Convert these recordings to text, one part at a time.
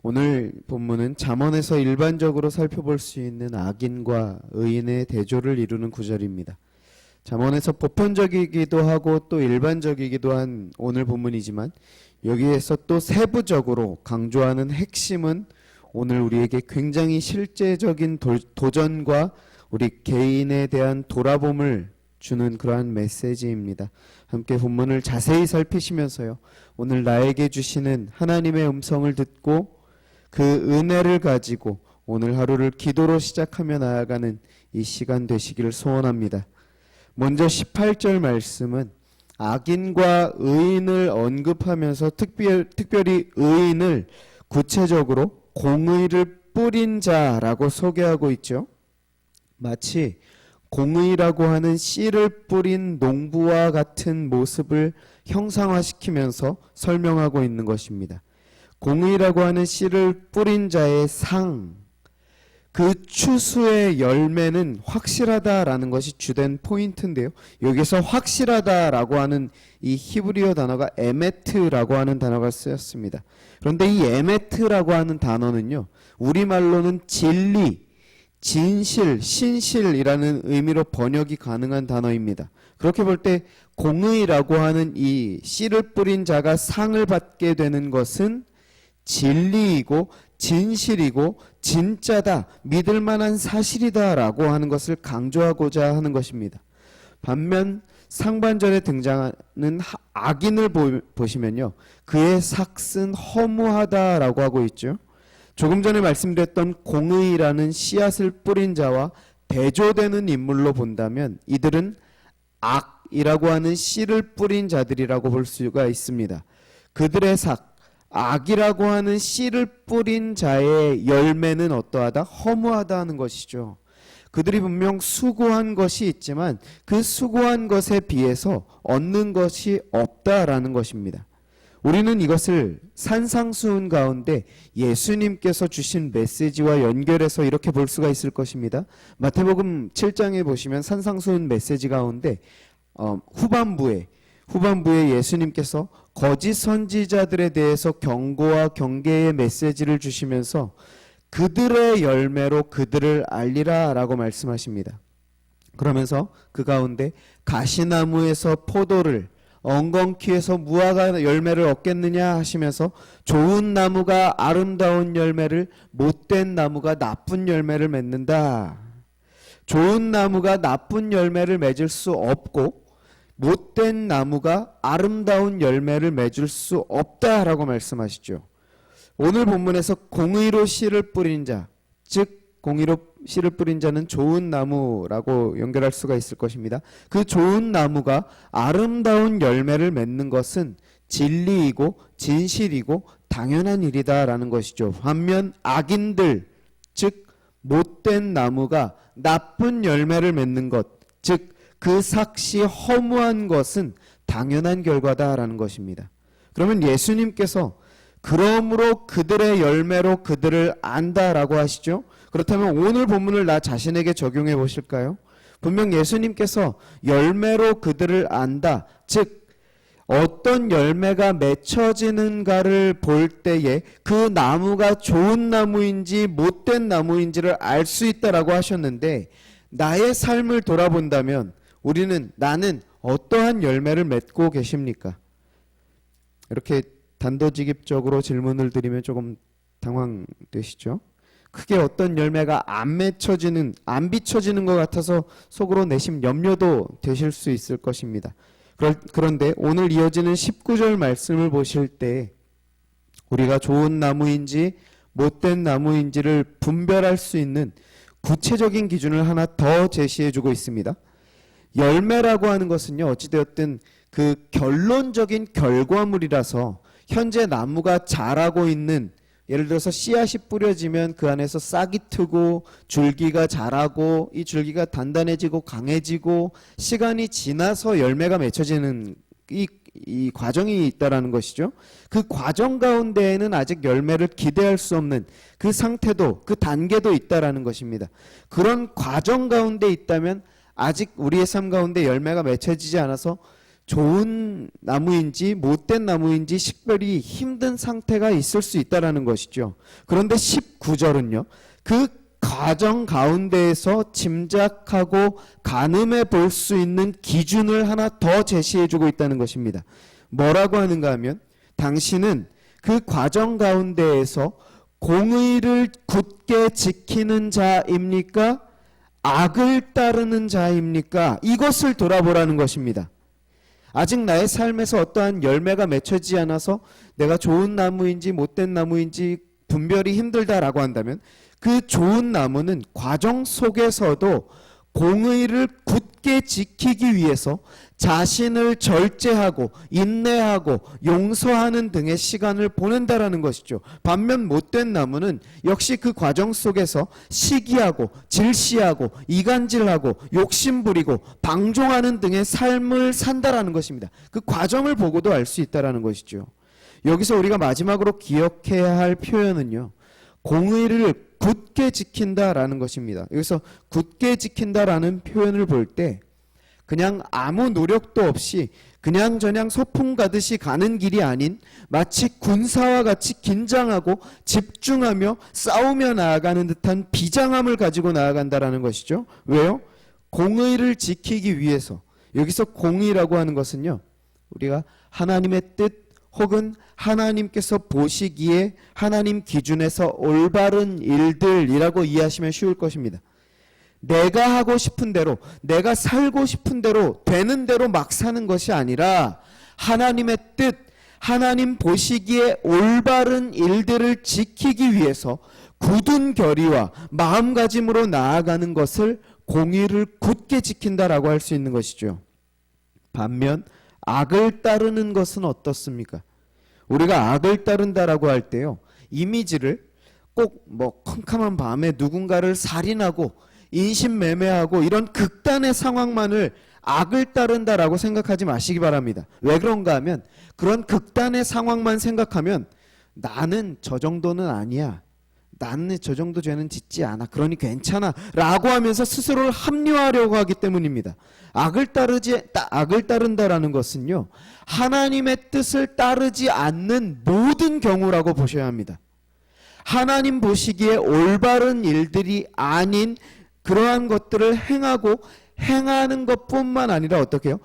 오늘 본문은 잠언에서 일반적으로 살펴볼 수 있는 악인과 의인의 대조를 이루는 구절입니다. 잠언에서 보편적이기도 하고 또 일반적이기도 한 오늘 본문이지만 여기에서 또 세부적으로 강조하는 핵심은 오늘 우리에게 굉장히 실제적인 도전과 우리 개인에 대한 돌아봄을 주는 그러한 메시지입니다. 함께 본문을 자세히 살피시면서요, 오늘 나에게 주시는 하나님의 음성을 듣고 그 은혜를 가지고 오늘 하루를 기도로 시작하며 나아가는 이 시간 되시기를 소원합니다. 먼저 18절 말씀은 악인과 의인을 언급하면서 특별히 의인을 구체적으로 공의를 뿌린 자라고 소개하고 있죠. 마치 공의라고 하는 씨를 뿌린 농부와 같은 모습을 형상화시키면서 설명하고 있는 것입니다. 공의라고 하는 씨를 뿌린 자의 상, 그 추수의 열매는 확실하다라는 것이 주된 포인트인데요. 여기서 확실하다라고 하는 이 히브리어 단어가 에메트라고 하는 단어가 쓰였습니다. 그런데 이 에메트라고 하는 단어는요, 우리말로는 진리, 진실, 신실이라는 의미로 번역이 가능한 단어입니다. 그렇게 볼 때 공의라고 하는 이 씨를 뿌린 자가 상을 받게 되는 것은 진리이고 진실이고 진짜다, 믿을 만한 사실이다라고 하는 것을 강조하고자 하는 것입니다. 반면 상반절에 등장하는 악인을 보시면요, 그의 삭은 허무하다라고 하고 있죠. 조금 전에 말씀드렸던 공의라는 씨앗을 뿌린 자와 대조되는 인물로 본다면 이들은 악이라고 하는 씨를 뿌린 자들이라고 볼 수가 있습니다. 그들의 삭, 악이라고 하는 씨를 뿌린 자의 열매는 어떠하다? 허무하다 하는 것이죠. 그들이 분명 수고한 것이 있지만 그 수고한 것에 비해서 얻는 것이 없다라는 것입니다. 우리는 이것을 산상수훈 가운데 예수님께서 주신 메시지와 연결해서 이렇게 볼 수가 있을 것입니다. 마태복음 7장에 보시면 산상수훈 메시지 가운데 후반부에 예수님께서 거짓 선지자들에 대해서 경고와 경계의 메시지를 주시면서 그들의 열매로 그들을 알리라 라고 말씀하십니다. 그러면서 그 가운데 가시나무에서 포도를, 엉겅퀴에서 무화과 열매를 얻겠느냐 하시면서 좋은 나무가 아름다운 열매를, 못된 나무가 나쁜 열매를 맺는다. 좋은 나무가 나쁜 열매를 맺을 수 없고 못된 나무가 아름다운 열매를 맺을 수 없다라고 말씀하시죠. 오늘 본문에서 공의로 씨를 뿌린 자, 즉 공의로 씨를 뿌린 자는 좋은 나무라고 연결할 수가 있을 것입니다. 그 좋은 나무가 아름다운 열매를 맺는 것은 진리이고 진실이고 당연한 일이다라는 것이죠. 반면 악인들, 즉 못된 나무가 나쁜 열매를 맺는 것, 즉 그 삭시 허무한 것은 당연한 결과다라는 것입니다. 그러면 예수님께서 그러므로 그들의 열매로 그들을 안다라고 하시죠. 그렇다면 오늘 본문을 나 자신에게 적용해 보실까요? 분명 예수님께서 열매로 그들을 안다, 즉 어떤 열매가 맺혀지는가를 볼 때에 그 나무가 좋은 나무인지 못된 나무인지를 알 수 있다라고 하셨는데, 나의 삶을 돌아본다면 나는 어떠한 열매를 맺고 계십니까? 이렇게 단도직입적으로 질문을 드리면 조금 당황되시죠? 크게 어떤 열매가 안 비춰지는 것 같아서 속으로 내심 염려도 되실 수 있을 것입니다. 그런데 오늘 이어지는 19절 말씀을 보실 때 우리가 좋은 나무인지 못된 나무인지를 분별할 수 있는 구체적인 기준을 하나 더 제시해주고 있습니다. 열매라고 하는 것은요, 어찌되었든 그 결론적인 결과물이라서 현재 나무가 자라고 있는, 예를 들어서 씨앗이 뿌려지면 그 안에서 싹이 트고 줄기가 자라고 이 줄기가 단단해지고 강해지고 시간이 지나서 열매가 맺혀지는 이 과정이 있다라는 것이죠. 그 과정 가운데에는 아직 열매를 기대할 수 없는 그 상태도, 그 단계도 있다라는 것입니다. 그런 과정 가운데 있다면 아직 우리의 삶 가운데 열매가 맺혀지지 않아서 좋은 나무인지 못된 나무인지 식별이 힘든 상태가 있을 수 있다라는 것이죠. 그런데 19절은요. 그 과정 가운데에서 짐작하고 가늠해 볼 수 있는 기준을 하나 더 제시해 주고 있다는 것입니다. 뭐라고 하는가 하면 당신은 그 과정 가운데에서 공의를 굳게 지키는 자입니까? 악을 따르는 자입니까? 이것을 돌아보라는 것입니다. 아직 나의 삶에서 어떠한 열매가 맺혀지지 않아서 내가 좋은 나무인지 못된 나무인지 분별이 힘들다라고 한다면 그 좋은 나무는 과정 속에서도 공의를 굳게 지키기 위해서 자신을 절제하고 인내하고 용서하는 등의 시간을 보낸다라는 것이죠. 반면 못된 나무는 역시 그 과정 속에서 시기하고 질시하고 이간질하고 욕심부리고 방종하는 등의 삶을 산다라는 것입니다. 그 과정을 보고도 알 수 있다라는 것이죠. 여기서 우리가 마지막으로 기억해야 할 표현은요. 공의를 굳게 지킨다라는 것입니다. 여기서 굳게 지킨다라는 표현을 볼 때 그냥 아무 노력도 없이 그냥저냥 소풍 가듯이 가는 길이 아닌 마치 군사와 같이 긴장하고 집중하며 싸우며 나아가는 듯한 비장함을 가지고 나아간다라는 것이죠. 왜요? 공의를 지키기 위해서. 여기서 공의라고 하는 것은요. 우리가 하나님의 뜻 혹은 하나님께서 보시기에 하나님 기준에서 올바른 일들이라고 이해하시면 쉬울 것입니다. 내가 하고 싶은 대로, 내가 살고 싶은 대로, 되는 대로 막 사는 것이 아니라 하나님의 뜻, 하나님 보시기에 올바른 일들을 지키기 위해서 굳은 결의와 마음가짐으로 나아가는 것을 공의를 굳게 지킨다라고 할 수 있는 것이죠. 반면 악을 따르는 것은 어떻습니까? 우리가 악을 따른다라고 할 때요. 이미지를 꼭 뭐 캄캄한 밤에 누군가를 살인하고 인신매매하고 이런 극단의 상황만을 악을 따른다라고 생각하지 마시기 바랍니다. 왜 그런가 하면 그런 극단의 상황만 생각하면 나는 저 정도는 아니야. 나는 저 정도 죄는 짓지 않아. 그러니 괜찮아. 라고 하면서 스스로를 합리화하려고 하기 때문입니다. 악을 따른다라는 것은요. 하나님의 뜻을 따르지 않는 모든 경우라고 보셔야 합니다. 하나님 보시기에 올바른 일들이 아닌 그러한 것들을 행하는 것뿐만 아니라 어떻게 해요?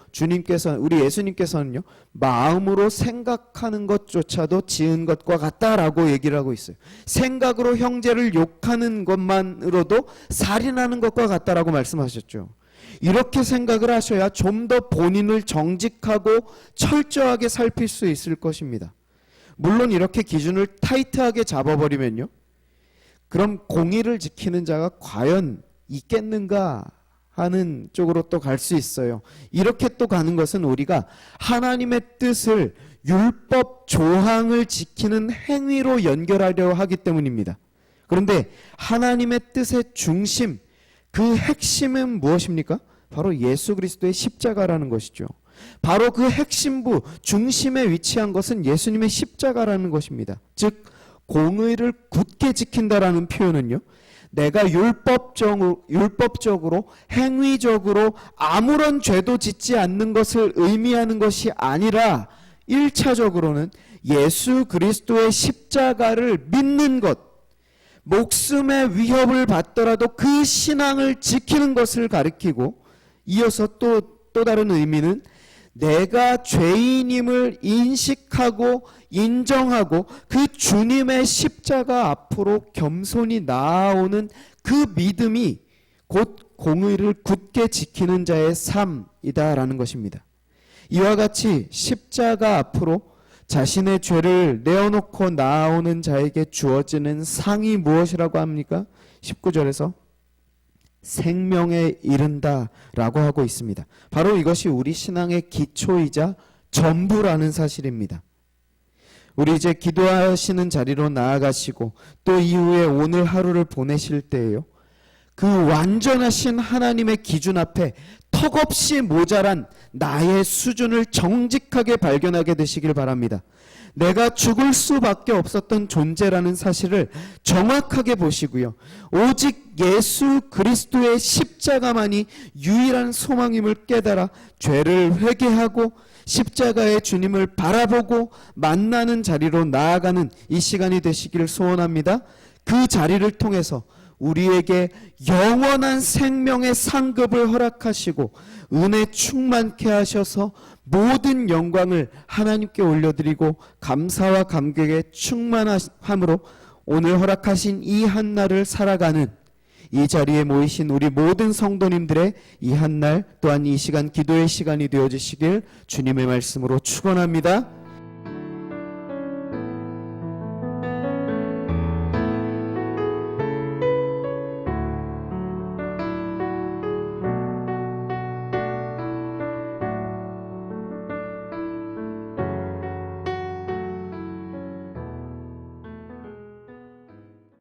우리 예수님께서는요. 마음으로 생각하는 것조차도 지은 것과 같다라고 얘기를 하고 있어요. 생각으로 형제를 욕하는 것만으로도 살인하는 것과 같다라고 말씀하셨죠. 이렇게 생각을 하셔야 좀 더 본인을 정직하고 철저하게 살필 수 있을 것입니다. 물론 이렇게 기준을 타이트하게 잡아버리면요. 그럼 공의를 지키는 자가 과연 있겠는가 하는 쪽으로 또 갈 수 있어요. 이렇게 또 가는 것은 우리가 하나님의 뜻을 율법 조항을 지키는 행위로 연결하려 하기 때문입니다. 그런데 하나님의 뜻의 중심, 그 핵심은 무엇입니까? 바로 예수 그리스도의 십자가라는 것이죠. 바로 그 핵심부, 중심에 위치한 것은 예수님의 십자가라는 것입니다. 즉 공의를 굳게 지킨다라는 표현은요. 내가 율법적으로 행위적으로 아무런 죄도 짓지 않는 것을 의미하는 것이 아니라 1차적으로는 예수 그리스도의 십자가를 믿는 것, 목숨의 위협을 받더라도 그 신앙을 지키는 것을 가리키고 이어서 또 다른 의미는 내가 죄인임을 인식하고 인정하고 그 주님의 십자가 앞으로 겸손히 나아오는 그 믿음이 곧 공의를 굳게 지키는 자의 삶이다라는 것입니다. 이와 같이 십자가 앞으로 자신의 죄를 내어놓고 나아오는 자에게 주어지는 상이 무엇이라고 합니까? 19절에서 생명에 이른다 라고 하고 있습니다. 바로 이것이 우리 신앙의 기초이자 전부라는 사실입니다. 우리 이제 기도하시는 자리로 나아가시고 또 이후에 오늘 하루를 보내실 때에요. 그 완전하신 하나님의 기준 앞에 턱없이 모자란 나의 수준을 정직하게 발견하게 되시길 바랍니다. 내가 죽을 수밖에 없었던 존재라는 사실을 정확하게 보시고요. 오직 예수 그리스도의 십자가만이 유일한 소망임을 깨달아 죄를 회개하고 십자가의 주님을 바라보고 만나는 자리로 나아가는 이 시간이 되시기를 소원합니다. 그 자리를 통해서 우리에게 영원한 생명의 상급을 허락하시고 은혜 충만케 하셔서 모든 영광을 하나님께 올려드리고 감사와 감격에 충만함으로 오늘 허락하신 이 한날을 살아가는 이 자리에 모이신 우리 모든 성도님들의 이 한날 또한 이 시간 기도의 시간이 되어지시길 주님의 말씀으로 축원합니다.